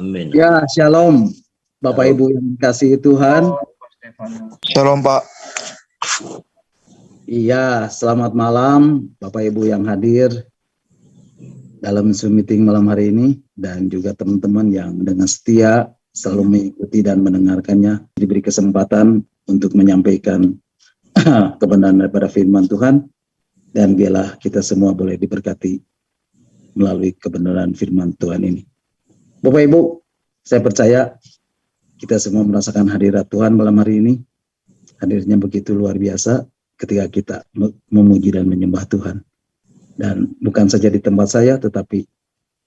Amin. Ya, shalom Bapak Ibu yang dikasihi Tuhan. Shalom Pak. Iya, selamat malam Bapak Ibu yang hadir dalam Zoom meeting malam hari ini, dan juga teman-teman yang dengan setia selalu mengikuti dan mendengarkannya, diberi kesempatan untuk menyampaikan kebenaran daripada firman Tuhan, dan biarlah kita semua boleh diberkati melalui kebenaran firman Tuhan ini. Bapak Ibu, saya percaya kita semua merasakan hadirat Tuhan malam hari ini. Hadirnya begitu luar biasa ketika kita memuji dan menyembah Tuhan. Dan bukan saja di tempat saya, tetapi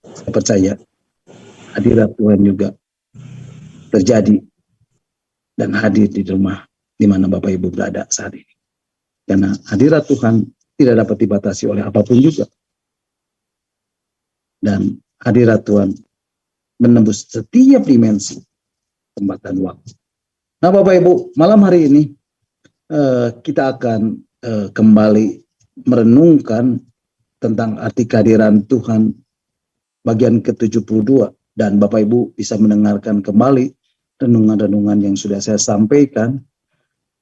saya percaya hadirat Tuhan juga terjadi dan hadir di rumah di mana Bapak Ibu berada saat ini. Karena hadirat Tuhan tidak dapat dibatasi oleh apapun juga. Dan hadirat Tuhan menembus setiap dimensi tempat dan waktu. Nah Bapak Ibu, malam hari ini kita akan kembali merenungkan tentang arti kehadiran Tuhan bagian ke-72, dan Bapak Ibu bisa mendengarkan kembali renungan-renungan yang sudah saya sampaikan,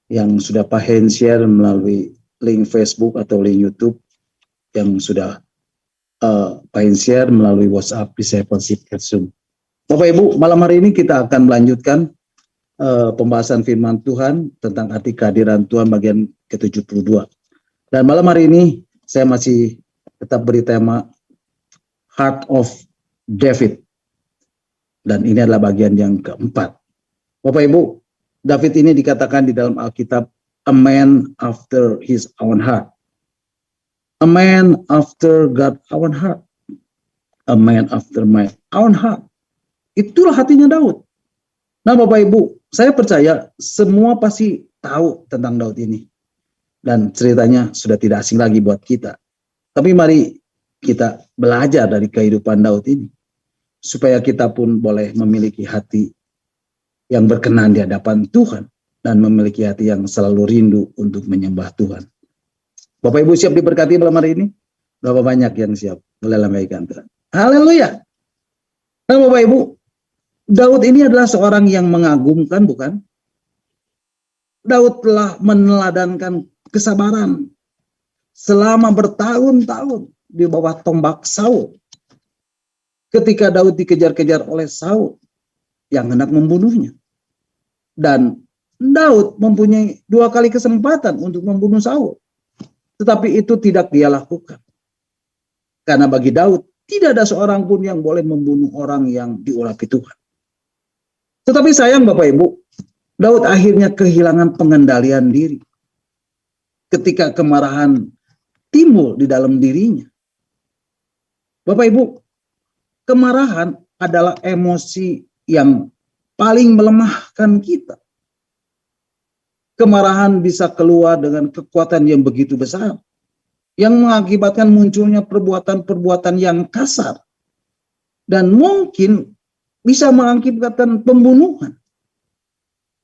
yang sudah Pak Hen share melalui link Facebook atau link YouTube, yang sudah Pak Hen share melalui WhatsApp Discipleship at Zoom. Bapak Ibu, malam hari ini kita akan melanjutkan pembahasan firman Tuhan tentang arti kehadiran Tuhan bagian ke-72. Dan malam hari ini saya masih tetap beri tema Heart of David. Dan ini adalah bagian yang keempat. Bapak Ibu, David ini dikatakan di dalam Alkitab a man after his own heart. A man after God's own heart. A man after my own heart. Itulah hatinya Daud. Nah Bapak Ibu, saya percaya semua pasti tahu tentang Daud ini. Dan ceritanya sudah tidak asing lagi buat kita. Tapi mari kita belajar dari kehidupan Daud ini. Supaya kita pun boleh memiliki hati yang berkenan di hadapan Tuhan. Dan memiliki hati yang selalu rindu untuk menyembah Tuhan. Bapak Ibu siap diberkati malam hari ini? Berapa banyak yang siap? Boleh lambaikan Tuhan. Haleluya. Nah Bapak Ibu, Daud ini adalah seorang yang mengagumkan, bukan? Daud telah meneladankan kesabaran selama bertahun-tahun di bawah tombak Saul. Ketika Daud dikejar-kejar oleh Saul yang hendak membunuhnya. Dan Daud mempunyai 2 kali kesempatan untuk membunuh Saul. Tetapi itu tidak dia lakukan. Karena bagi Daud tidak ada seorang pun yang boleh membunuh orang yang diurapi Tuhan. Tetapi sayang Bapak Ibu, Daud akhirnya kehilangan pengendalian diri. Ketika kemarahan timbul di dalam dirinya. Bapak Ibu, kemarahan adalah emosi yang paling melemahkan kita. Kemarahan bisa keluar dengan kekuatan yang begitu besar. Yang mengakibatkan munculnya perbuatan-perbuatan yang kasar. Dan mungkin bisa mengakibatkan pembunuhan.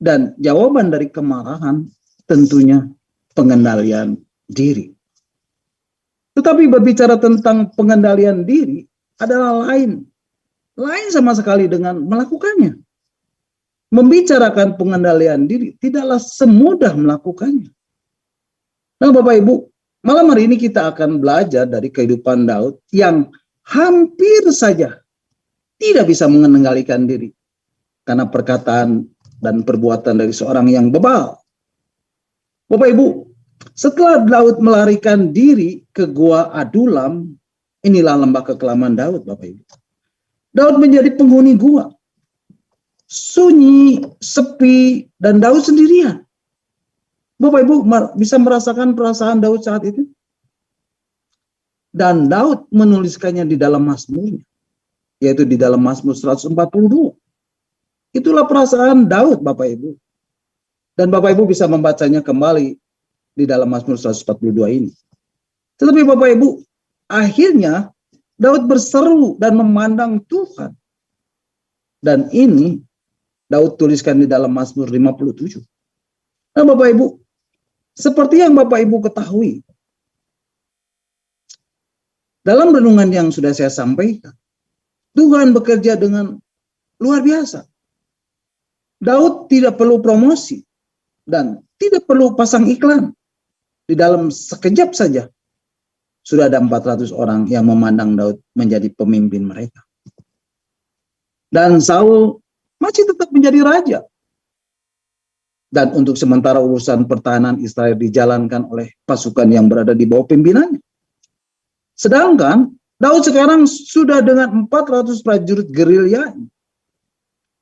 Dan jawaban dari kemarahan tentunya pengendalian diri. Tetapi berbicara tentang pengendalian diri adalah lain. Lain sama sekali dengan melakukannya. Membicarakan pengendalian diri tidaklah semudah melakukannya. Nah Bapak Ibu, malam hari ini kita akan belajar dari kehidupan Daud yang hampir saja tidak bisa mengendalikan diri karena perkataan dan perbuatan dari seorang yang bebal. Bapak Ibu, setelah Daud melarikan diri ke Gua Adulam, inilah lembah kekelaman Daud, Bapak Ibu. Daud menjadi penghuni gua. Sunyi, sepi, dan Daud sendirian. Bapak Ibu bisa merasakan perasaan Daud saat itu? Dan Daud menuliskannya di dalam Mazmurnya, yaitu di dalam Mazmur 142. Itulah perasaan Daud, Bapak Ibu. Dan Bapak Ibu bisa membacanya kembali di dalam Mazmur 142 ini. Tetapi Bapak Ibu, akhirnya Daud berseru dan memandang Tuhan. Dan ini Daud tuliskan di dalam Mazmur 57. Nah Bapak Ibu, seperti yang Bapak Ibu ketahui, dalam renungan yang sudah saya sampaikan, Tuhan bekerja dengan luar biasa. Daud tidak perlu promosi dan tidak perlu pasang iklan. Di dalam sekejap saja sudah ada 400 orang yang memandang Daud menjadi pemimpin mereka. Dan Saul masih tetap menjadi raja. Dan untuk sementara urusan pertahanan Israel dijalankan oleh pasukan yang berada di bawah pimpinannya. Sedangkan Daud sekarang sudah dengan 400 prajurit gerilya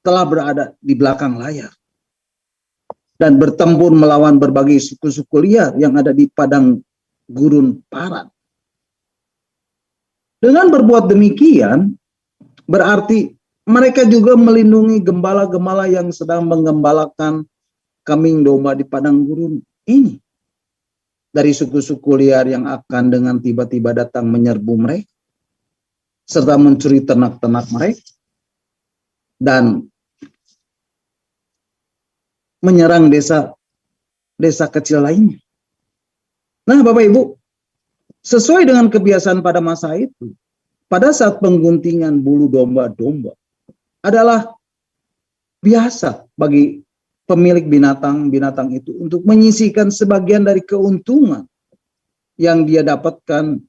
telah berada di belakang layar dan bertempur melawan berbagai suku-suku liar yang ada di padang gurun Paran. Dengan berbuat demikian, berarti mereka juga melindungi gembala-gembala yang sedang menggembalakan kambing domba di padang gurun ini. Dari suku-suku liar yang akan dengan tiba-tiba datang menyerbu mereka, serta mencuri ternak-ternak mereka, dan menyerang desa kecil lainnya. Nah, Bapak Ibu, sesuai dengan kebiasaan pada masa itu, pada saat pengguntingan bulu domba-domba adalah biasa bagi pemilik binatang-binatang itu untuk menyisihkan sebagian dari keuntungan yang dia dapatkan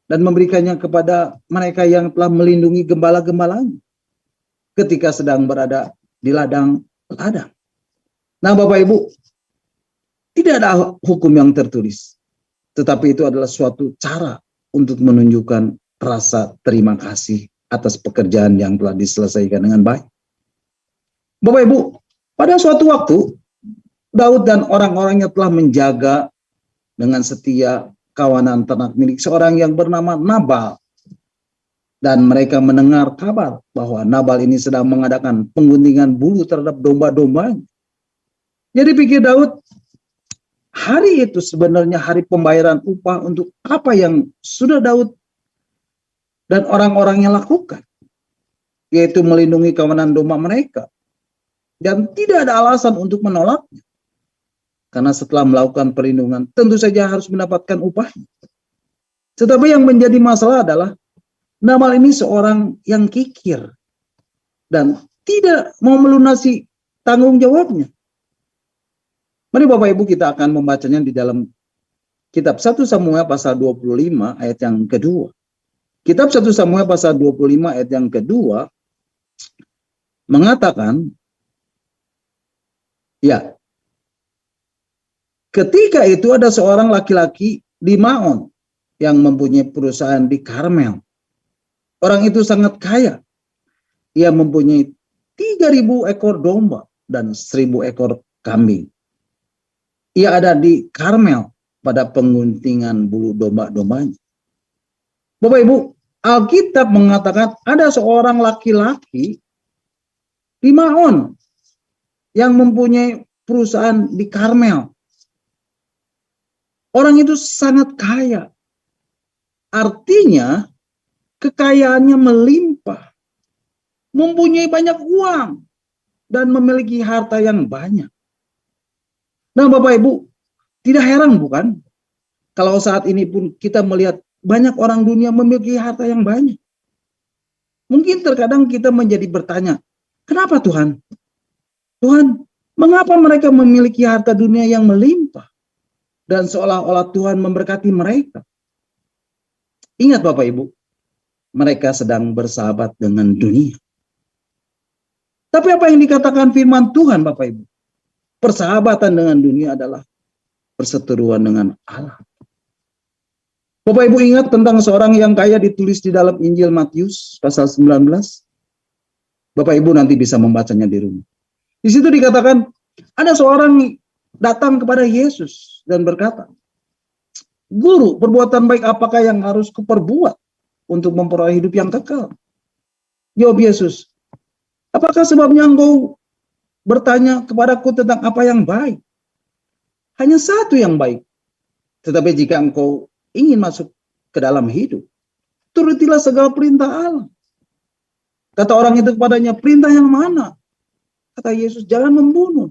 dan memberikannya kepada mereka yang telah melindungi gembala-gembalanya ketika sedang berada di ladang-ladang. Nah, Bapak Ibu, tidak ada hukum yang tertulis, tetapi itu adalah suatu cara untuk menunjukkan rasa terima kasih atas pekerjaan yang telah diselesaikan dengan baik. Bapak Ibu, pada suatu waktu, Daud dan orang-orangnya telah menjaga dengan setia kawanan ternak milik seorang yang bernama Nabal. Dan mereka mendengar kabar bahwa Nabal ini sedang mengadakan pengguntingan bulu terhadap domba-dombanya. Jadi pikir Daud, hari itu sebenarnya hari pembayaran upah untuk apa yang sudah Daud dan orang-orangnya lakukan, yaitu melindungi kawanan domba mereka. Dan tidak ada alasan untuk menolaknya. Karena setelah melakukan perlindungan, tentu saja harus mendapatkan upahnya. Tetapi yang menjadi masalah adalah, Nabal ini seorang yang kikir dan tidak mau melunasi tanggung jawabnya. Mari Bapak Ibu kita akan membacanya di dalam kitab 1 Samuel pasal 25 ayat yang kedua. Kitab 1 Samuel pasal 25 ayat yang kedua mengatakan, ya, ketika itu ada seorang laki-laki di Maon yang mempunyai perusahaan di Karmel. Orang itu sangat kaya. Ia mempunyai 3.000 ekor domba dan 1.000 ekor kambing. Ia ada di Karmel pada pengguntingan bulu domba-dombanya. Bapak Ibu, Alkitab mengatakan ada seorang laki-laki di Maon yang mempunyai perusahaan di Karmel. Orang itu sangat kaya. Artinya kekayaannya melimpah. Mempunyai banyak uang dan memiliki harta yang banyak. Nah, Bapak Ibu, tidak heran bukan? Kalau saat ini pun kita melihat banyak orang dunia memiliki harta yang banyak. Mungkin terkadang kita menjadi bertanya, kenapa Tuhan? Tuhan, mengapa mereka memiliki harta dunia yang melimpah? Dan seolah-olah Tuhan memberkati mereka. Ingat Bapak Ibu, mereka sedang bersahabat dengan dunia. Tapi apa yang dikatakan firman Tuhan Bapak Ibu? Persahabatan dengan dunia adalah perseteruan dengan Allah. Bapak Ibu ingat tentang seorang yang kaya ditulis di dalam Injil Matius pasal 19. Bapak Ibu nanti bisa membacanya di rumah. Di situ dikatakan ada seorang datang kepada Yesus dan berkata, Guru, perbuatan baik apakah yang harus kuperbuat untuk memperoleh hidup yang kekal? Jawab Yesus, apakah sebabnya engkau bertanya kepadaku tentang apa yang baik? Hanya satu yang baik. Tetapi jika engkau ingin masuk ke dalam hidup, turutilah segala perintah Allah. Kata orang itu kepadanya, perintah yang mana? Kata Yesus, jangan membunuh,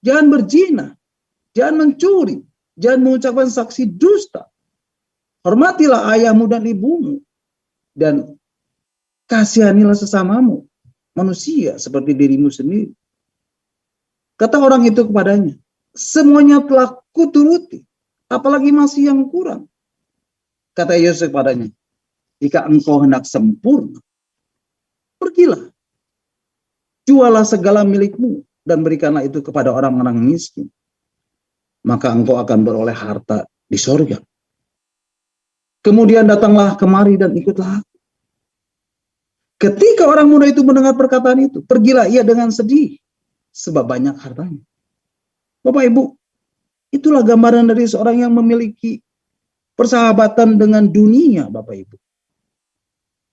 jangan berzina, jangan mencuri, jangan mengucapkan saksi dusta. Hormatilah ayahmu dan ibumu, dan kasihanilah sesamamu. manusia seperti dirimu sendiri. Kata orang itu kepadanya, semuanya telah kuturuti, apalagi masih yang kurang. Kata Yesus kepadanya, jika engkau hendak sempurna, pergilah, jualah segala milikmu dan berikanlah itu kepada orang-orang miskin. Maka engkau akan beroleh harta di sorga. Kemudian datanglah kemari dan ikutlah aku. Ketika orang muda itu mendengar perkataan itu, pergilah ia dengan sedih, sebab banyak hartanya. Bapak Ibu, itulah gambaran dari seorang yang memiliki persahabatan dengan dunia, Bapak Ibu.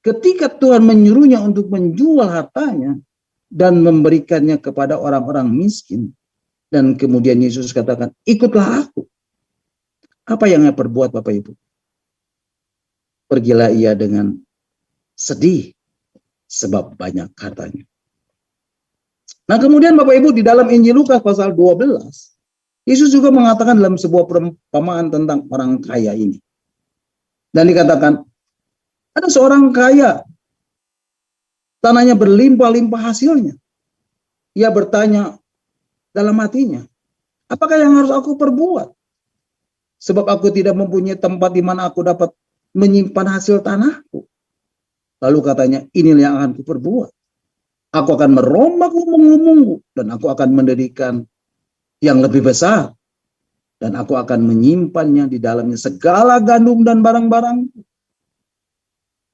Ketika Tuhan menyuruhnya untuk menjual hartanya dan memberikannya kepada orang-orang miskin, dan kemudian Yesus katakan, ikutlah aku. Apa yang ia perbuat, Bapak Ibu? Pergilah ia dengan sedih, sebab banyak hartanya. Nah kemudian Bapak Ibu, di dalam Injil Lukas pasal 12, Yesus juga mengatakan dalam sebuah perumpamaan tentang orang kaya ini. Dan dikatakan, ada seorang kaya, tanahnya berlimpah-limpah hasilnya. Ia bertanya dalam hatinya, apakah yang harus aku perbuat? Sebab aku tidak mempunyai tempat di mana aku dapat menyimpan hasil tanahku. Lalu katanya, inilah yang akan kuperbuat. Aku akan merombak lumbung-lumbungku dan aku akan mendirikan yang lebih besar. Dan aku akan menyimpannya di dalamnya segala gandum dan barang-barang.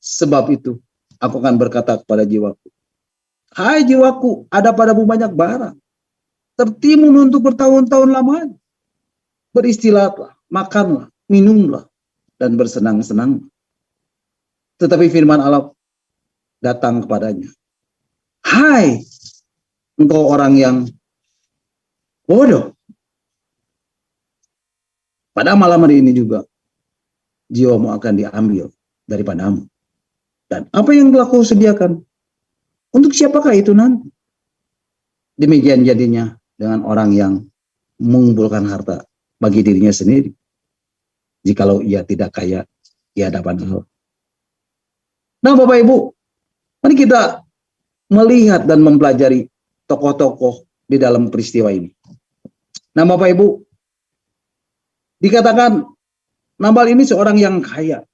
Sebab itu, aku akan berkata kepada jiwaku, hai jiwaku, ada padamu banyak barang. Tertimbun untuk bertahun-tahun lamanya. Beristirahatlah, makanlah, minumlah, dan bersenang-senang. Tetapi firman Allah datang kepadanya. Hai, engkau orang yang bodoh. Pada malam hari ini juga, jiwamu akan diambil daripadamu. Dan apa yang telah kau sediakan, untuk siapakah itu nanti? Demikian jadinya dengan orang yang mengumpulkan harta bagi dirinya sendiri. Jikalau ia tidak kaya di hadapan Allah. Nah Bapak Ibu, mari kita melihat dan mempelajari tokoh-tokoh di dalam peristiwa ini. Nah Bapak Ibu, dikatakan Nabal ini seorang yang kaya,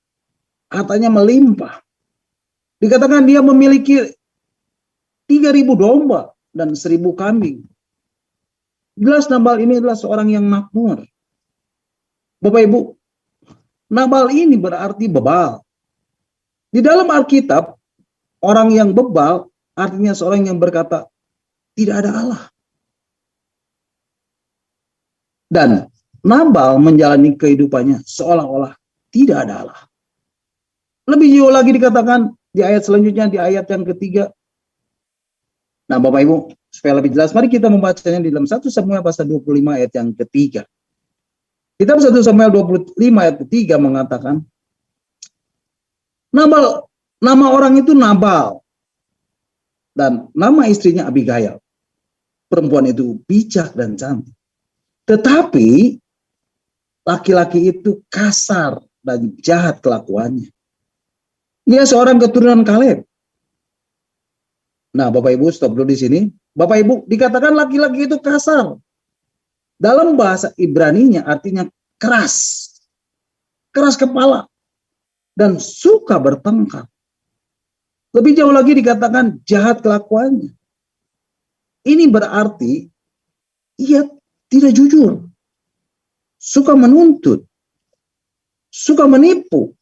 hartanya melimpah. Dikatakan dia memiliki 3.000 domba dan 1.000 kambing. Jelas Nabal ini adalah seorang yang makmur. Bapak Ibu, Nabal ini berarti bebal. Di dalam Alkitab, orang yang bebal artinya seorang yang berkata, tidak ada Allah. Dan Nabal menjalani kehidupannya seolah-olah tidak ada Allah. Lebih jauh lagi dikatakan di ayat selanjutnya, di ayat yang ketiga. Nah Bapak Ibu, supaya lebih jelas, mari kita membacanya di dalam 1 Samuel pasal 25 ayat yang ketiga. Kitab 1 Samuel 25 ayat ketiga mengatakan, Nabal, nama orang itu Nabal. Dan nama istrinya Abigail. Perempuan itu bijak dan cantik. Tetapi laki-laki itu kasar dan jahat kelakuannya. Dia seorang keturunan Kaleb. Nah, Bapak Ibu stop dulu di sini. Bapak Ibu, dikatakan laki-laki itu kasar. Dalam bahasa Ibraninya artinya keras. Keras kepala. Dan suka bertengkar. Lebih jauh lagi dikatakan jahat kelakuannya. Ini berarti ia tidak jujur. Suka menuntut. Suka menipu.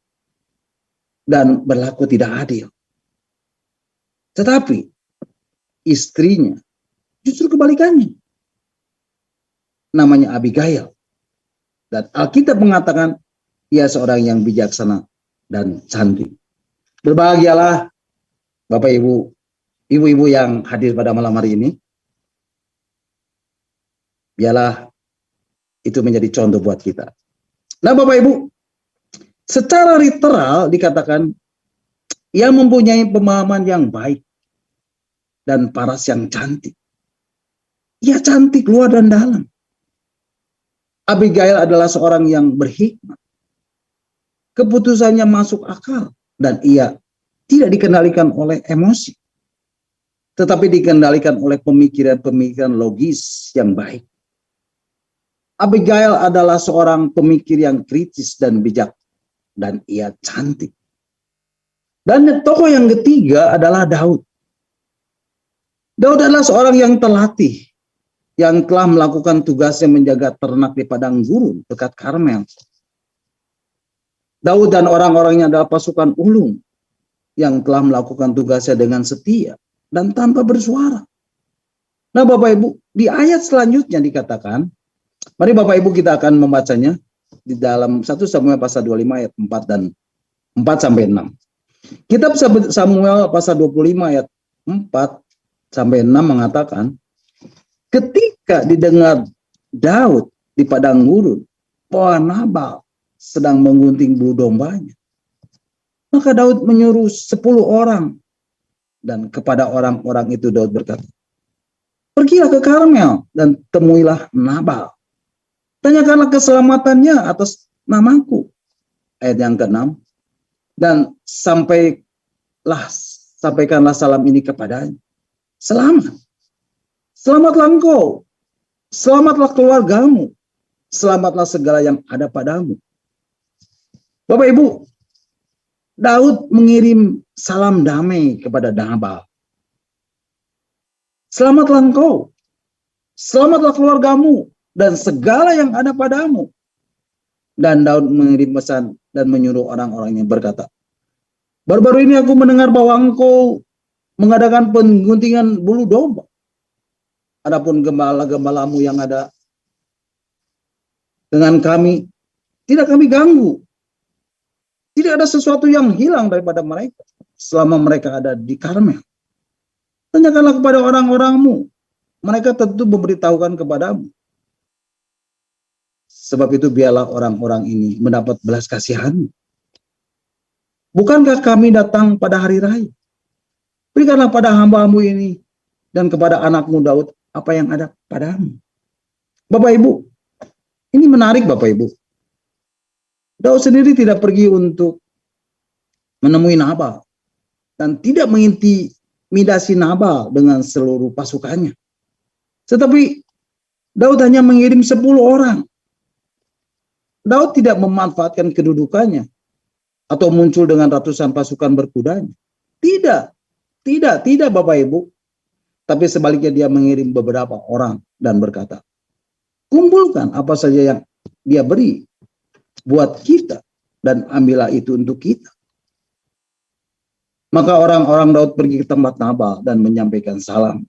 Dan berlaku tidak adil. Tetapi istrinya justru kebalikannya. Namanya Abigail. Dan Alkitab mengatakan ia seorang yang bijaksana dan cantik. Berbahagialah Bapak Ibu, ibu-ibu yang hadir pada malam hari ini. Biarlah itu menjadi contoh buat kita. Nah Bapak Ibu, secara literal dikatakan ia mempunyai pemahaman yang baik dan paras yang cantik. Ia cantik luar dan dalam. Abigail adalah seorang yang berhikmat. Keputusannya masuk akal dan ia tidak dikendalikan oleh emosi. tetapi dikendalikan oleh pemikiran-pemikiran logis yang baik. Abigail adalah seorang pemikir yang kritis dan bijak, dan ia cantik. Dan tokoh yang ketiga adalah Daud. Daud adalah seorang yang terlatih, yang telah melakukan tugasnya menjaga ternak di padang gurun dekat Karmel. Daud dan orang-orangnya adalah pasukan ulung yang telah melakukan tugasnya dengan setia dan tanpa bersuara. Nah, Bapak Ibu, di ayat selanjutnya dikatakan, mari Bapak Ibu kita akan membacanya di dalam 1 Samuel pasal 25 ayat 4 dan 4 sampai 6. Kitab Samuel pasal 25 ayat 4 sampai 6 mengatakan, ketika didengar Daud di padang gurun bahwa Nabal sedang menggunting bulu dombanya, maka Daud menyuruh 10 orang, dan kepada orang-orang itu Daud berkata, pergilah ke Karmel dan temuilah Nabal. Tanyakanlah keselamatannya atas namaku. Ayat yang ke-6. Dan sampaikanlah salam ini kepadanya. Selamat. Selamatlah engkau. Selamatlah keluargamu. Selamatlah segala yang ada padamu. Bapak Ibu, Daud mengirim salam damai kepada Nabal. Selamatlah engkau. Selamatlah keluargamu dan segala yang ada padamu. Dan Daud mengirim pesan dan menyuruh orang-orangnya berkata, baru-baru ini aku mendengar bahwa engkau mengadakan pengguntingan bulu domba. Adapun gembala-gembalamu yang ada dengan kami, tidak kami ganggu. Tidak ada sesuatu yang hilang daripada mereka selama mereka ada di Karmel. Tanyakanlah kepada orang-orangmu, mereka tentu memberitahukan kepadamu. Sebab itu biarlah orang-orang ini mendapat belas kasihan. Bukankah kami datang pada hari raya? Berikanlah pada hamba-Mu ini dan kepada anakmu Daud apa yang ada padamu. Bapak Ibu, ini menarik Bapak Ibu. Daud sendiri tidak pergi untuk menemui Nabal dan tidak mengintimidasi Nabal dengan seluruh pasukannya. Tetapi Daud hanya mengirim 10 orang. Daud tidak memanfaatkan kedudukannya atau muncul dengan ratusan pasukan berkudanya. Tidak Bapak Ibu. Tapi sebaliknya dia mengirim beberapa orang dan berkata, kumpulkan apa saja yang dia beri buat kita dan ambillah itu untuk kita. Maka orang-orang Daud pergi ke tempat Nabal dan menyampaikan salam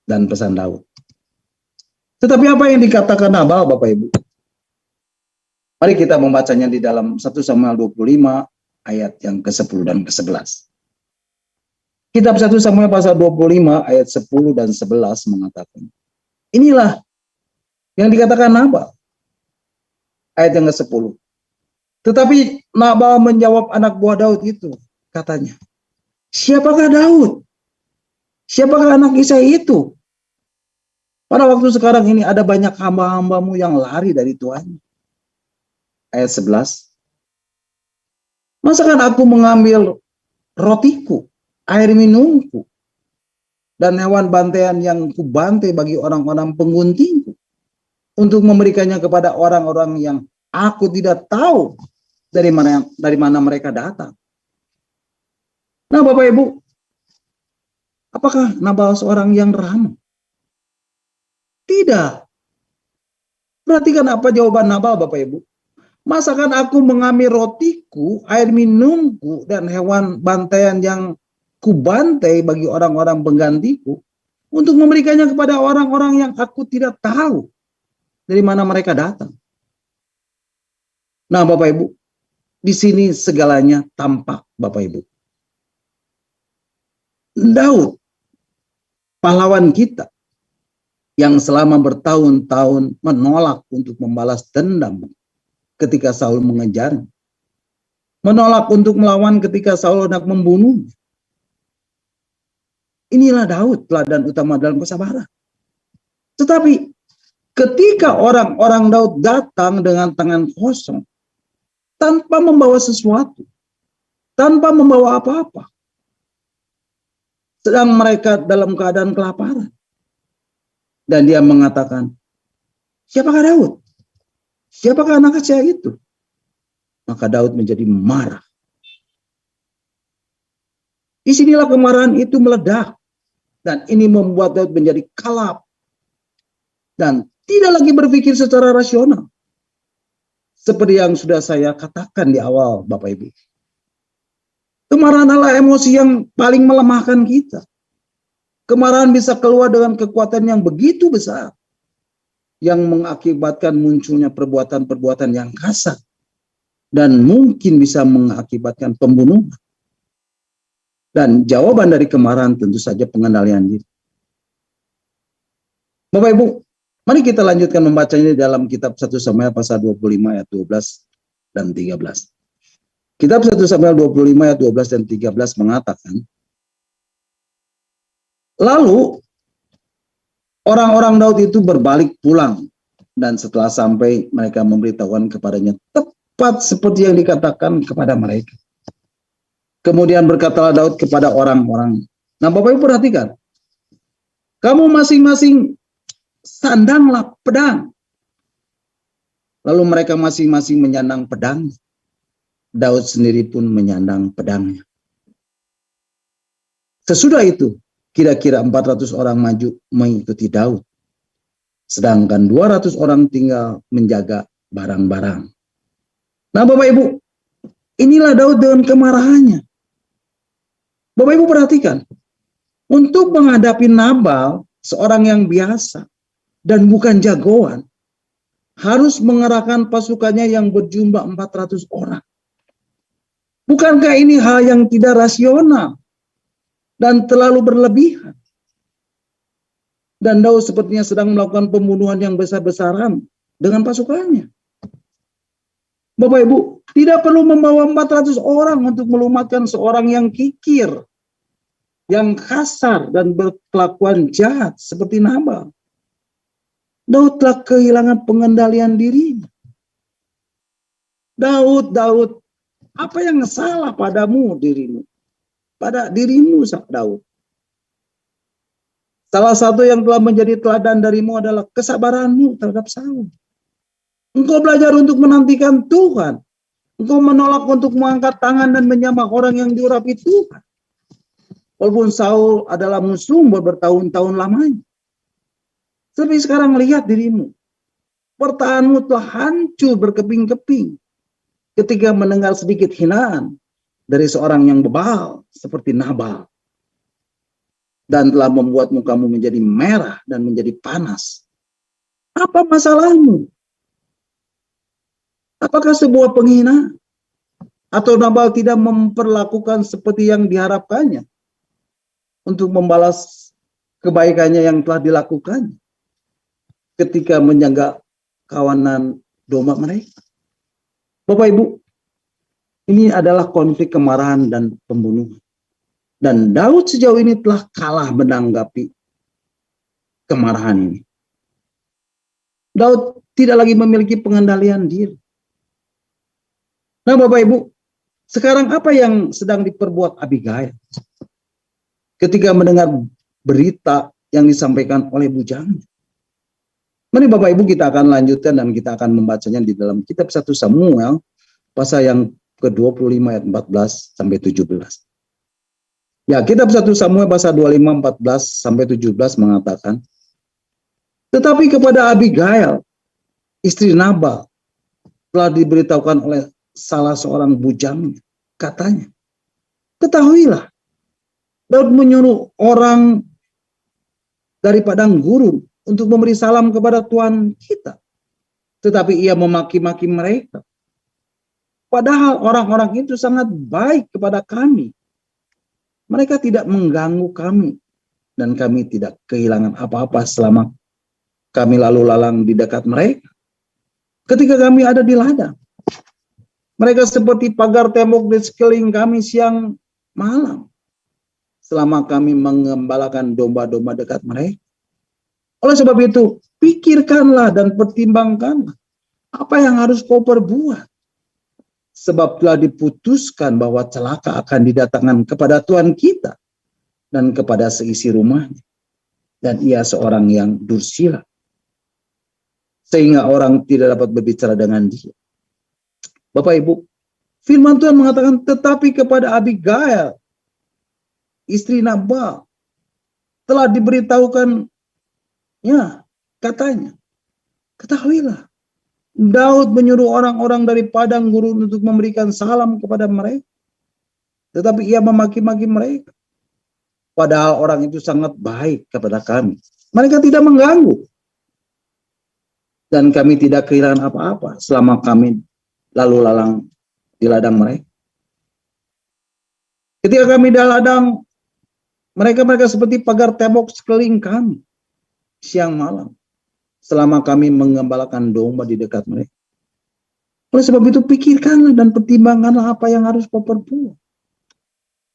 dan pesan Daud. Tetapi apa yang dikatakan Nabal Bapak Ibu? Mari kita membacanya di dalam 1 Samuel 25 ayat yang ke-10 dan ke-11. Kitab 1 Samuel pasal 25 ayat 10 dan 11 mengatakan, inilah yang dikatakan Nabal. Ayat yang ke-10. Tetapi Nabal menjawab anak buah Daud itu, katanya, siapakah Daud? Siapakah anak Isai itu? Pada waktu sekarang ini ada banyak hamba-hambamu yang lari dari tuannya. Ayat 11. Masakan aku mengambil rotiku, air minumku, dan hewan bantaian yang kubantai bagi orang-orang pengguntingku, untuk memberikannya kepada orang-orang yang aku tidak tahu dari mana mereka datang. Nah Bapak Ibu, apakah Nabal seorang yang ramah? Tidak. Perhatikan apa jawaban Nabal Bapak Ibu. Masakan aku mengambil rotiku, air minumku, dan hewan bantaian yang kubantai bagi orang-orang penggantiku, untuk memberikannya kepada orang-orang yang aku tidak tahu dari mana mereka datang. Nah Bapak Ibu, di sini segalanya tampak Bapak Ibu. Daud, pahlawan kita, yang selama bertahun-tahun menolak untuk membalas dendam ketika Saul mengejarnya. Menolak untuk melawan ketika Saul hendak membunuhnya. Inilah Daud, teladan utama dalam kesabaran. Tetapi ketika orang-orang Daud datang dengan tangan kosong, tanpa membawa sesuatu, tanpa membawa apa-apa, sedang mereka dalam keadaan kelaparan. Dan dia mengatakan, siapakah Daud? Siapakah anak kecil itu? Maka Daud menjadi marah. Disinilah kemarahan itu meledak. Dan ini membuat Daud menjadi kalap. Dan tidak lagi berpikir secara rasional. Seperti yang sudah saya katakan di awal, Bapak Ibu. Kemarahan adalah emosi yang paling melemahkan kita. Kemarahan bisa keluar dengan kekuatan yang begitu besar. Yang mengakibatkan munculnya perbuatan-perbuatan yang kasar. Dan mungkin bisa mengakibatkan pembunuhan. Dan jawaban dari kemarahan tentu saja pengendalian diri. Bapak Ibu, mari kita lanjutkan membacanya dalam kitab 1 Samuel pasal 25 ayat 12 dan 13. Kitab 1 Samuel 25 ayat 12 dan 13 mengatakan, lalu orang-orang Daud itu berbalik pulang, dan setelah sampai mereka memberitahukan kepadanya tepat seperti yang dikatakan kepada mereka. Kemudian berkatalah Daud kepada orang-orang. Nah, Bapak Ibu perhatikan. Kamu masing-masing sandanglah pedang. Lalu mereka masing-masing menyandang pedang. Daud sendiri pun menyandang pedangnya. Sesudah itu, kira-kira 400 orang maju mengikuti Daud. Sedangkan 200 orang tinggal menjaga barang-barang. Nah, Bapak Ibu, inilah Daud dengan kemarahannya. Bapak Ibu perhatikan, untuk menghadapi Nabal, seorang yang biasa dan bukan jagoan, harus mengerahkan pasukannya yang berjumlah 400 orang. Bukankah ini hal yang tidak rasional dan terlalu berlebihan? Dan Daud sepertinya sedang melakukan pembunuhan yang besar-besaran dengan pasukannya. Bapak Ibu, tidak perlu membawa 400 orang untuk melumatkan seorang yang kikir, yang kasar dan berkelakuan jahat seperti Nabal. Daud telah kehilangan pengendalian dirinya. Daud, apa yang salah padamu dirimu? Pada dirimu, Daud. Salah satu yang telah menjadi teladan darimu adalah kesabaranmu terhadap Saul. Engkau belajar untuk menantikan Tuhan. Engkau menolak untuk mengangkat tangan dan menyembah orang yang diurapi Tuhan. Walaupun Saul adalah musuh bertahun-tahun lamanya. Tapi sekarang lihat dirimu. Pertahananmu telah hancur berkeping-keping. Ketika mendengar sedikit hinaan dari seorang yang bebal seperti Nabal. Dan telah membuat mukamu menjadi merah dan menjadi panas. Apa masalahmu? Apakah sebuah penghinaan? Atau Nabal tidak memperlakukan seperti yang diharapkannya untuk membalas kebaikannya yang telah dilakukan ketika menjaga kawanan domba mereka? Bapak Ibu, ini adalah konflik kemarahan dan pembunuhan. Dan Daud sejauh ini telah kalah menanggapi kemarahan ini. Daud tidak lagi memiliki pengendalian diri. Nah, Bapak Ibu, sekarang apa yang sedang diperbuat Abigail ketika mendengar berita yang disampaikan oleh bujangnya? Mari Bapak Ibu kita akan lanjutkan dan kita akan membacanya di dalam kitab 1 Samuel pasal yang ke-25 ayat 14 sampai 17. Ya, kitab 1 Samuel pasal 25 14 sampai 17 mengatakan, tetapi kepada Abigail, istri Nabal, telah diberitahukan oleh salah seorang bujangnya, katanya, ketahuilah, Daud menyuruh orang dari padang gurun untuk memberi salam kepada Tuhan kita. Tetapi ia memaki-maki mereka. Padahal orang-orang itu sangat baik kepada kami. Mereka tidak mengganggu kami. Dan kami tidak kehilangan apa-apa selama kami lalu lalang di dekat mereka. Ketika kami ada di ladang. Mereka seperti pagar tembok di sekeliling kami siang malam. Selama kami mengembalakan domba-domba dekat mereka. Oleh sebab itu, pikirkanlah dan pertimbangkanlah. Apa yang harus kau perbuat? Sebab telah diputuskan bahwa celaka akan didatangkan kepada Tuhan kita. dan kepada seisi rumahnya. Dan ia seorang yang dursila, sehingga orang tidak dapat berbicara dengan dia. Bapak Ibu, firman Tuhan mengatakan, tetapi kepada Abigail, istri Nabal, telah diberitahukan, ya, katanya, ketahuilah, Daud menyuruh orang-orang dari padang gurun untuk memberikan salam kepada mereka. Tetapi ia memaki-maki mereka. Padahal orang itu sangat baik kepada kami. Mereka tidak mengganggu. Dan kami tidak kehilangan apa-apa selama kami lalu lalang di ladang mereka. Ketika kami di ladang, mereka seperti pagar tembok sekeliling kami. Siang malam. Selama kami mengembalakan domba di dekat mereka. Oleh sebab itu pikirkanlah dan pertimbangkanlah apa yang harus kau perbuat.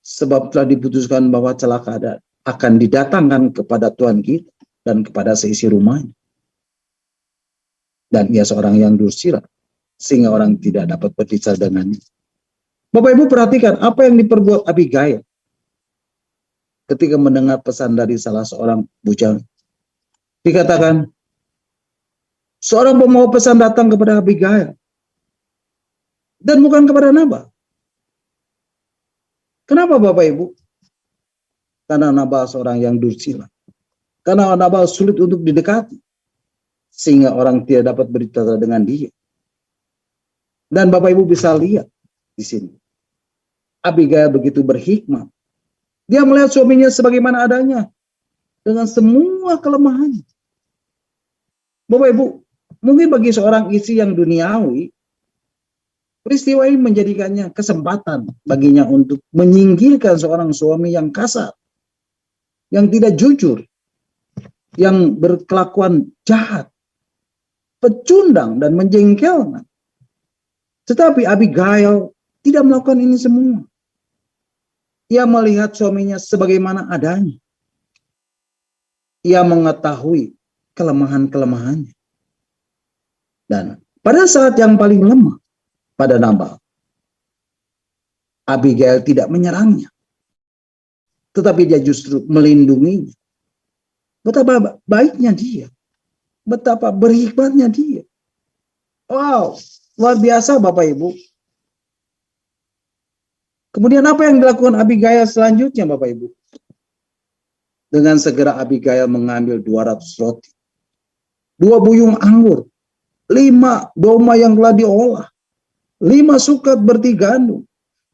Sebab telah diputuskan bahwa celaka akan didatangkan kepada Tuhan kita dan kepada seisi rumahnya. Dan ia seorang yang dursila, sehingga orang tidak dapat berbicara dengannya. Bapak Ibu perhatikan apa yang diperbuat Abigail ketika mendengar pesan dari salah seorang bujang. Dikatakan, seorang pembawa pesan datang kepada Abigail dan bukan kepada Nabal. Kenapa Bapak Ibu? Karena Nabal seorang yang dursila. Karena Nabal sulit untuk didekati. Sehingga orang tidak dapat berbicara dengan dia. Dan Bapak Ibu bisa lihat di sini. Abigail begitu berhikmat. Dia melihat suaminya sebagaimana adanya. Dengan semua kelemahannya. Bapak Ibu, mungkin bagi seorang istri yang duniawi, peristiwa ini menjadikannya kesempatan baginya untuk menyingkirkan seorang suami yang kasar, yang tidak jujur, yang berkelakuan jahat, pecundang dan menjengkelkan. Tetapi Abigail tidak melakukan ini semua. Ia melihat suaminya sebagaimana adanya. Ia mengetahui kelemahan-kelemahannya. Dan pada saat yang paling lemah, pada Nabal, Abigail tidak menyerangnya, tetapi dia justru melindunginya. Betapa baiknya dia, betapa berhikmatnya dia. Wow, luar biasa Bapak Ibu. Kemudian apa yang dilakukan Abigail selanjutnya Bapak Ibu? Dengan segera Abigail mengambil 200 roti, 2 buyung anggur, 5 domba yang telah diolah, 5 sukat berti gandum,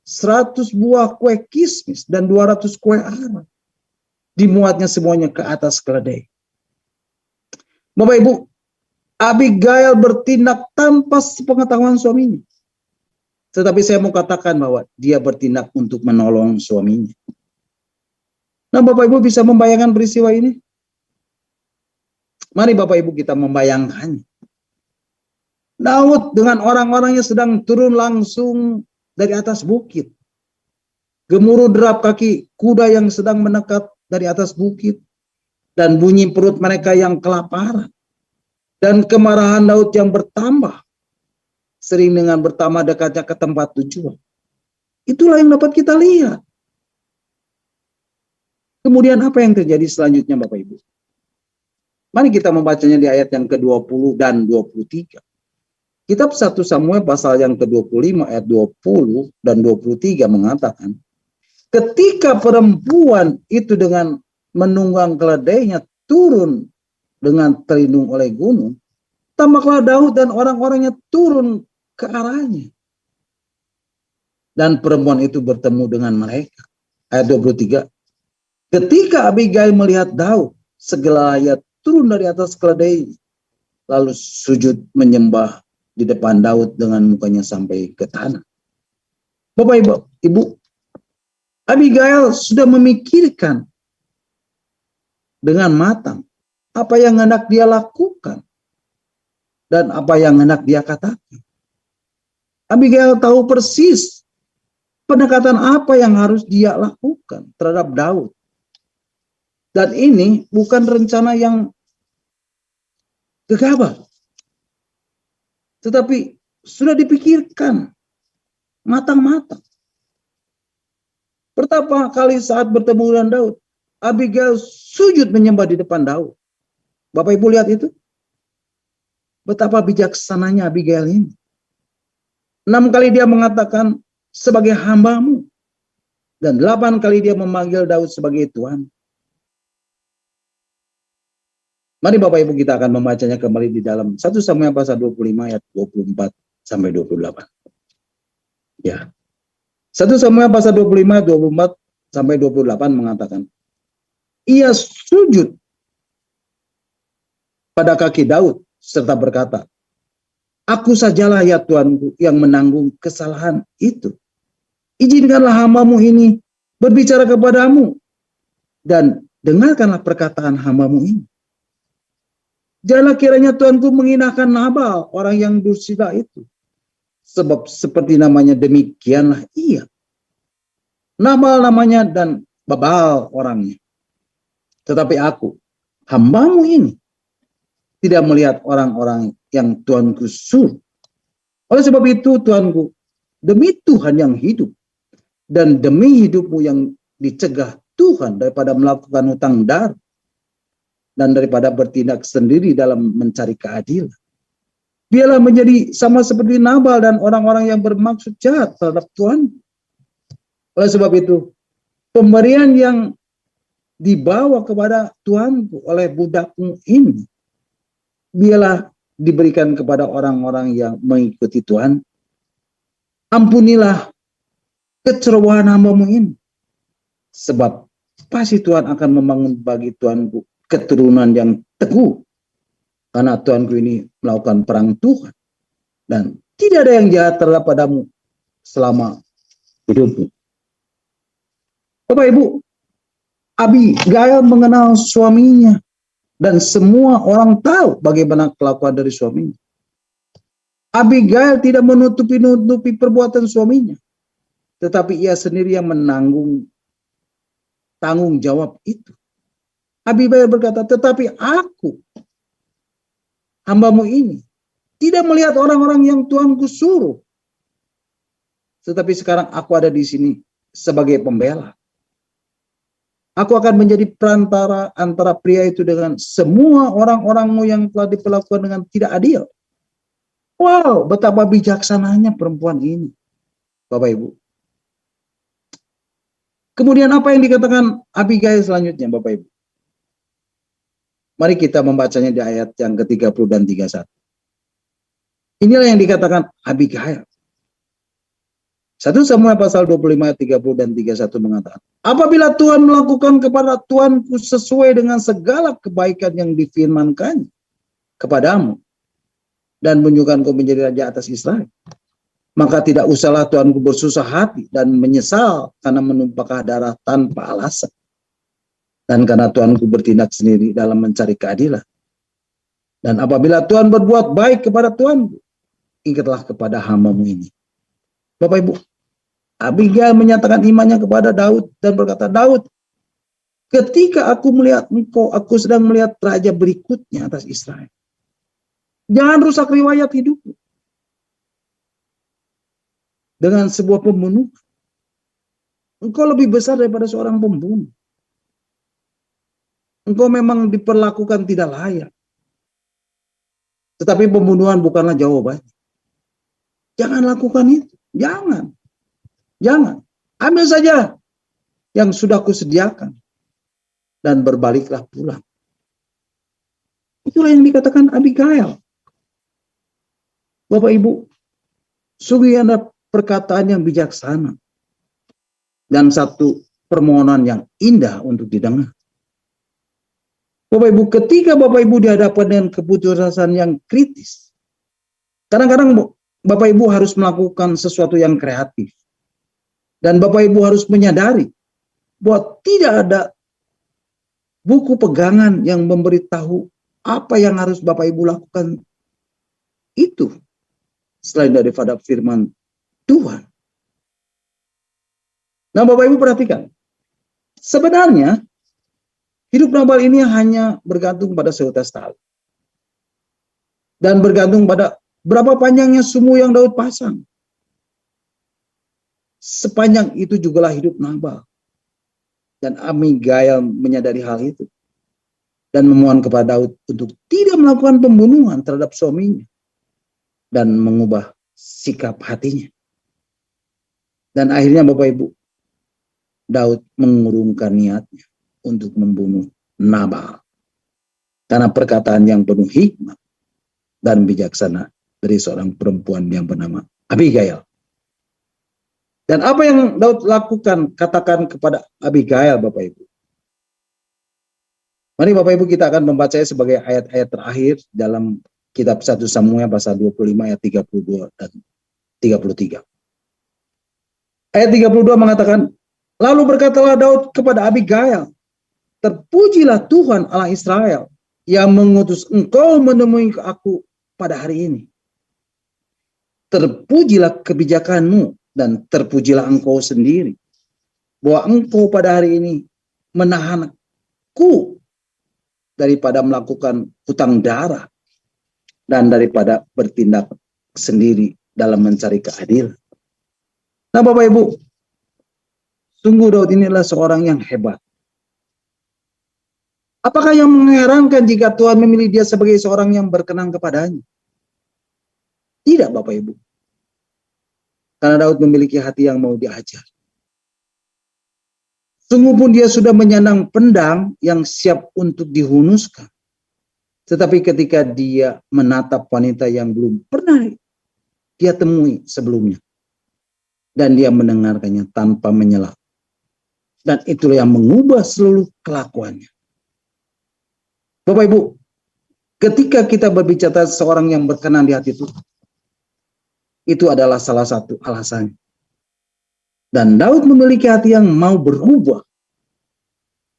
100 buah kue kismis, dan 200 kue arang. Dimuatnya semuanya ke atas keledai. Bapak Ibu, Abigail bertindak tanpa sepengetahuan suaminya. Tetapi saya mau katakan bahwa dia bertindak untuk menolong suaminya. Nah Bapak Ibu bisa membayangkan peristiwa ini? Mari Bapak Ibu kita membayangkannya. Daud dengan orang-orangnya sedang turun langsung dari atas bukit. Gemuruh derap kaki kuda yang sedang mendekat dari atas bukit. Dan bunyi perut mereka yang kelaparan. Dan kemarahan Daud yang bertambah. Sering dengan bertambah dekatnya ke tempat tujuan. Itulah yang dapat kita lihat. Kemudian apa yang terjadi selanjutnya Bapak Ibu? Mari kita membacanya di ayat yang ke-20 dan 23. Kitab 1 Samuel pasal yang ke-25 ayat 20 dan 23 mengatakan, ketika perempuan itu dengan menunggang keledainya turun dengan terlindung oleh gunung, tampaklah Daud dan orang-orangnya turun ke arahnya. Dan perempuan itu bertemu dengan mereka. Ayat 23. Ketika Abigail melihat Daud, segera ia turun dari atas keledai, lalu sujud menyembah di depan Daud dengan mukanya sampai ke tanah. Bapak Ibu, Abigail sudah memikirkan dengan matang apa yang hendak dia lakukan dan apa yang hendak dia katakan. Abigail tahu persis pendekatan apa yang harus dia lakukan terhadap Daud. Dan ini bukan rencana yang gegabah, tetapi sudah dipikirkan matang-matang. Pertama kali saat bertemu dengan Daud, Abigail sujud menyembah di depan Daud. Bapak Ibu lihat itu? Betapa bijaksananya Abigail ini. 6 kali dia mengatakan sebagai hambamu. Dan 8 kali dia memanggil Daud sebagai Tuhan. Mari Bapak Ibu kita akan membacanya kembali di dalam 1 Samuel pasal 25 ayat 24 sampai 28. Ya. 1 Samuel pasal 25 ayat 24 sampai 28 mengatakan, ia sujud pada kaki Daud serta berkata, aku sajalah ya Tuanku yang menanggung kesalahan itu. Izinkanlah hambamu ini berbicara kepadamu dan dengarkanlah perkataan hambamu ini. Janganlah kiranya Tuanku menghinakan Nabal, orang yang dursila itu. Sebab seperti namanya demikianlah ia. Nabal namanya dan Babal orangnya. Tetapi aku, hambamu ini, tidak melihat orang-orang yang Tuanku suruh. Oleh sebab itu Tuanku, demi Tuhan yang hidup, dan demi hidupmu yang dicegah Tuhan daripada melakukan hutang darah, dan daripada bertindak sendiri dalam mencari keadilan. Biarlah menjadi sama seperti Nabal dan orang-orang yang bermaksud jahat terhadap Tuhan. Oleh sebab itu, pemberian yang dibawa kepada Tuanku oleh budakmu ini, biarlah diberikan kepada orang-orang yang mengikuti Tuhan. Ampunilah kecerobohan hambamu ini, sebab pasti Tuhan akan membangun bagi Tuanku keturunan yang teguh, karena Tuanku ini melakukan perang Tuhan, dan tidak ada yang jahat terhadap padamu selama hidupmu. Bapak Ibu, Abigail mengenal suaminya, dan semua orang tahu bagaimana kelakuan dari suaminya. Abigail tidak menutupi perbuatan suaminya, tetapi ia sendiri yang menanggung tanggung jawab itu. Abigail berkata, tetapi aku, hambamu ini, tidak melihat orang-orang yang Tuanku suruh. Tetapi sekarang aku ada di sini sebagai pembela. Aku akan menjadi perantara antara pria itu dengan semua orang-orangmu yang telah diperlakukan dengan tidak adil. Wow, betapa bijaksananya perempuan ini, Bapak Ibu. Kemudian apa yang dikatakan Abigail selanjutnya, Bapak Ibu? Mari kita membacanya di ayat yang ke-30 dan 31. Inilah yang dikatakan Abigail. 1 Samuel pasal 25 ayat 30 dan 31 mengatakan, apabila Tuhan melakukan kepada Tuanku sesuai dengan segala kebaikan yang difirmankannya kepadamu, dan menunjukkan kau menjadi raja atas Israel, maka tidak usahlah Tuanku bersusah hati dan menyesal karena menumpahkan darah tanpa alasan. Dan karena Tuanku bertindak sendiri dalam mencari keadilan. Dan apabila Tuhan berbuat baik kepada Tuanku, ingatlah kepada hambamu ini. Bapak Ibu, Abigail menyatakan imannya kepada Daud dan berkata, Daud, ketika aku melihat engkau, aku sedang melihat raja berikutnya atas Israel. Jangan rusak riwayat hidupmu dengan sebuah pembunuhan. Engkau lebih besar daripada seorang pembunuh. Engkau memang diperlakukan tidak layak. Tetapi pembunuhan bukanlah jawabannya. Jangan lakukan itu. Jangan. Jangan. Ambil saja yang sudah kusediakan. Dan berbaliklah pulang. Itulah yang dikatakan Abigail. Bapak Ibu, sungguh ada perkataan yang bijaksana. Dan satu permohonan yang indah untuk didengar. Bapak Ibu, ketika Bapak Ibu dihadapkan dengan keputusan yang kritis, kadang-kadang Bapak Ibu harus melakukan sesuatu yang kreatif. Dan Bapak Ibu harus menyadari bahwa tidak ada buku pegangan yang memberitahu apa yang harus Bapak Ibu lakukan itu, selain daripada firman Tuhan. Nah Bapak Ibu perhatikan, sebenarnya hidup Nabal ini hanya bergantung pada seutas tali. Dan bergantung pada berapa panjangnya sumur yang Daud pasang. Sepanjang itu jugalah hidup Nabal. Dan Abigail menyadari hal itu dan memohon kepada Daud untuk tidak melakukan pembunuhan terhadap suaminya dan mengubah sikap hatinya. Dan akhirnya Bapak Ibu, Daud mengurungkan niatnya untuk membunuh Nabal karena perkataan yang penuh hikmat dan bijaksana dari seorang perempuan yang bernama Abigail. Dan apa yang Daud lakukan, katakan kepada Abigail, Bapak Ibu. Mari Bapak Ibu kita akan membacanya sebagai ayat-ayat terakhir dalam kitab 1 Samuel pasal 25 ayat 32 dan 33. Ayat 32 mengatakan, lalu berkatalah Daud kepada Abigail, terpujilah Tuhan Allah Israel yang mengutus engkau menemui aku pada hari ini. Terpujilah kebijakanmu dan terpujilah engkau sendiri, bahwa engkau pada hari ini menahanku daripada melakukan hutang darah dan daripada bertindak sendiri dalam mencari keadilan. Nah Bapak Ibu, sungguh Daud ini adalah seorang yang hebat. Apakah yang mengherankan jika Tuhan memilih dia sebagai seorang yang berkenan kepadanya? Tidak Bapak Ibu. Karena Daud memiliki hati yang mau diajar. Sungguh pun dia sudah menyandang pedang yang siap untuk dihunuskan. Tetapi ketika dia menatap wanita yang belum pernah dia temui sebelumnya, dan dia mendengarkannya tanpa menyela, dan itulah yang mengubah seluruh kelakuannya. Bapak Ibu, ketika kita berbicara seorang yang berkenan di hati Tuhan, itu adalah salah satu alasannya. Dan Daud memiliki hati yang mau berubah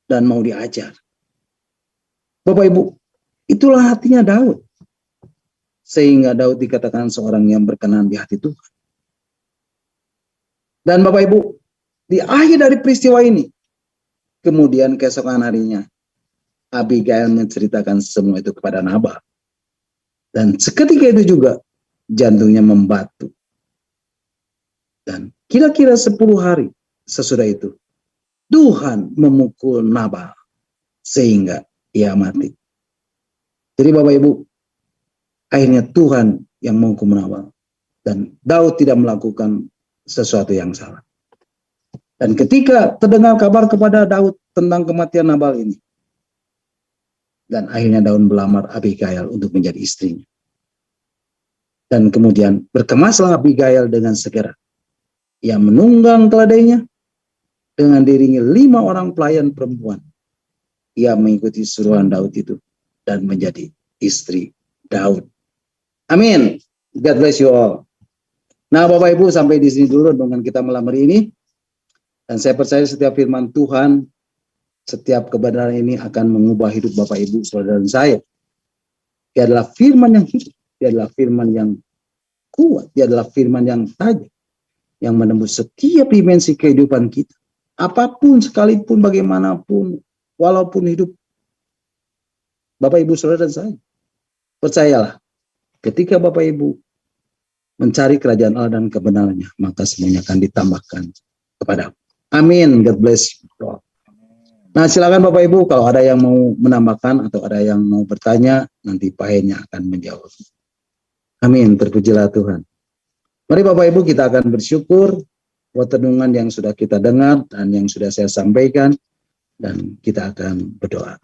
dan mau diajar. Bapak Ibu, itulah hatinya Daud. Sehingga Daud dikatakan seorang yang berkenan di hati Tuhan. Dan Bapak Ibu, di akhir dari peristiwa ini, kemudian keesokan harinya, Abigail menceritakan semua itu kepada Nabal. Dan seketika itu juga, jantungnya membatu. Dan kira-kira 10 hari sesudah itu, Tuhan memukul Nabal sehingga ia mati. Jadi Bapak Ibu, akhirnya Tuhan yang menghukum Nabal. Dan Daud tidak melakukan sesuatu yang salah. Dan ketika terdengar kabar kepada Daud tentang kematian Nabal ini, dan akhirnya Daud melamar Abigail untuk menjadi istrinya. Dan kemudian berkemaslah Abigail dengan segera. Ia menunggang keledainya dengan diiringi 5 orang pelayan perempuan. Ia mengikuti suruhan Daud itu dan menjadi istri Daud. Amin. God bless you all. Nah Bapak Ibu, sampai di sini dulu dengan kita malam hari ini. Dan saya percaya setiap firman Tuhan, setiap kebenaran ini akan mengubah hidup Bapak Ibu, saudara dan saya. Dia adalah firman yang hidup. Dia adalah firman yang kuat. Dia adalah firman yang tajam. Yang menembus setiap dimensi kehidupan kita. Apapun, sekalipun, bagaimanapun, walaupun hidup Bapak Ibu, saudara dan saya. Percayalah, ketika Bapak Ibu mencari kerajaan Allah dan kebenarannya, maka semuanya akan ditambahkan kepada. Amin. God bless you. Nah silakan Bapak Ibu, kalau ada yang mau menambahkan atau ada yang mau bertanya, nanti Pak Henya akan menjawab. Amin, terpujilah Tuhan. Mari Bapak Ibu kita akan bersyukur buat renungan yang sudah kita dengar dan yang sudah saya sampaikan, dan kita akan berdoa.